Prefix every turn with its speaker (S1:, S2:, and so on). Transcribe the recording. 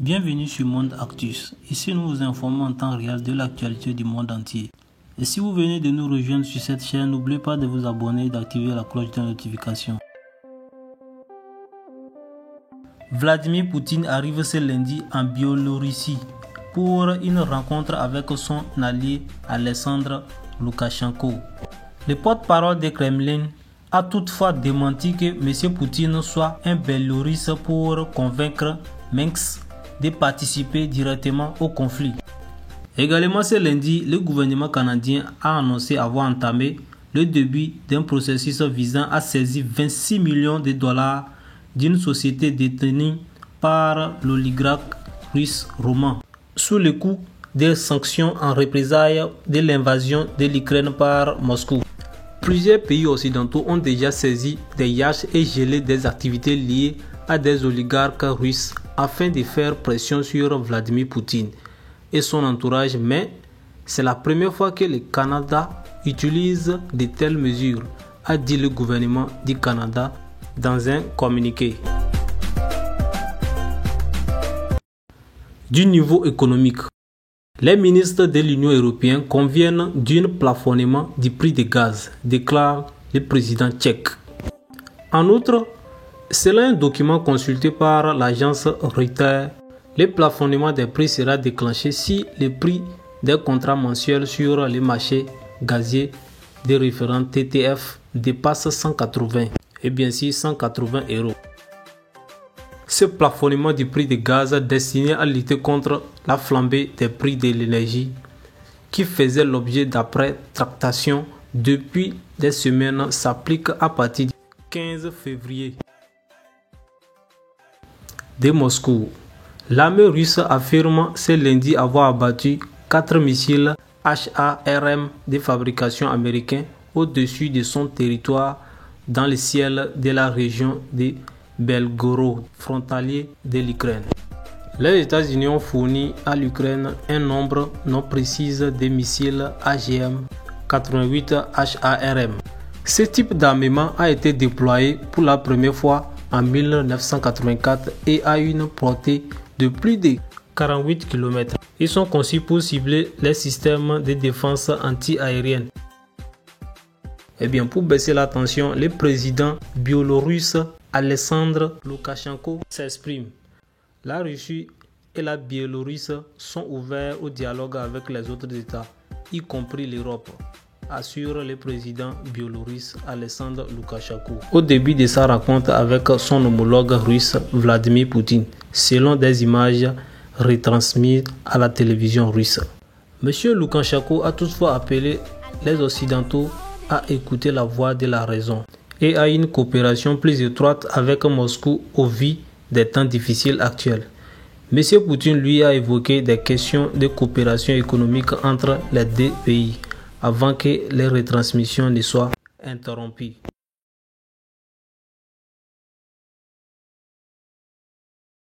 S1: Bienvenue sur Monde Actus. Ici, nous vous informons en temps réel de l'actualité du monde entier. Et si vous venez de nous rejoindre sur cette chaîne, n'oubliez pas de vous abonner et d'activer la cloche de notification. Vladimir Poutine arrive ce lundi en Biélorussie pour une rencontre avec son allié Alexandre Loukachenko. Le porte-parole du Kremlin a toutefois démenti que M. Poutine soit un Biélorusse pour convaincre Minsk de participer directement au conflit. Également ce lundi, le gouvernement canadien a annoncé avoir entamé le début d'un processus visant à saisir 26 millions de dollars d'une société détenue par l'oligarque russe Roman sous le coup des sanctions en représailles de l'invasion de l'Ukraine par Moscou. Plusieurs pays occidentaux ont déjà saisi des yachts et gelé des activités liées à des oligarques russes afin de faire pression sur Vladimir Poutine et son entourage, mais c'est la première fois que le Canada utilise de telles mesures, a dit le gouvernement du Canada dans un communiqué. Du niveau économique, les ministres de l'Union européenne conviennent d'un plafonnement du prix du gaz, déclare le président tchèque. En outre, selon un document consulté par l'agence Reuters, le plafonnement des prix sera déclenché si le prix des contrats mensuels sur les marchés gaziers de référence TTF dépasse 180 €. Ce plafonnement du prix du gaz destiné à lutter contre la flambée des prix de l'énergie qui faisait l'objet d'après tractation depuis des semaines s'applique à partir du 15 février. De Moscou, l'armée russe affirme ce lundi avoir abattu 4 missiles HARM de fabrication américaine au-dessus de son territoire dans le ciel de la région de Belgorod, frontalier de l'Ukraine. Les États-Unis ont fourni à l'Ukraine un nombre non précis de missiles AGM-88 HARM. Ce type d'armement a été déployé pour la première fois en 1984 et a une portée de plus de 48 km. Ils sont conçus pour cibler les systèmes de défense anti-aérienne. Pour baisser la tension, le président biélorusse Alexandre Loukachenko s'exprime. La Russie et la Biélorussie sont ouverts au dialogue avec les autres États, y compris l'Europe, assure le président biélorusse Alexandre Loukachenko au début de sa rencontre avec son homologue russe Vladimir Poutine, selon des images retransmises à la télévision russe. M. Loukachenko a toutefois appelé les Occidentaux à écouter la voix de la raison et à une coopération plus étroite avec Moscou au vu des temps difficiles actuels. M. Poutine lui a évoqué des questions de coopération économique entre les deux pays avant que les retransmissions ne soient interrompues.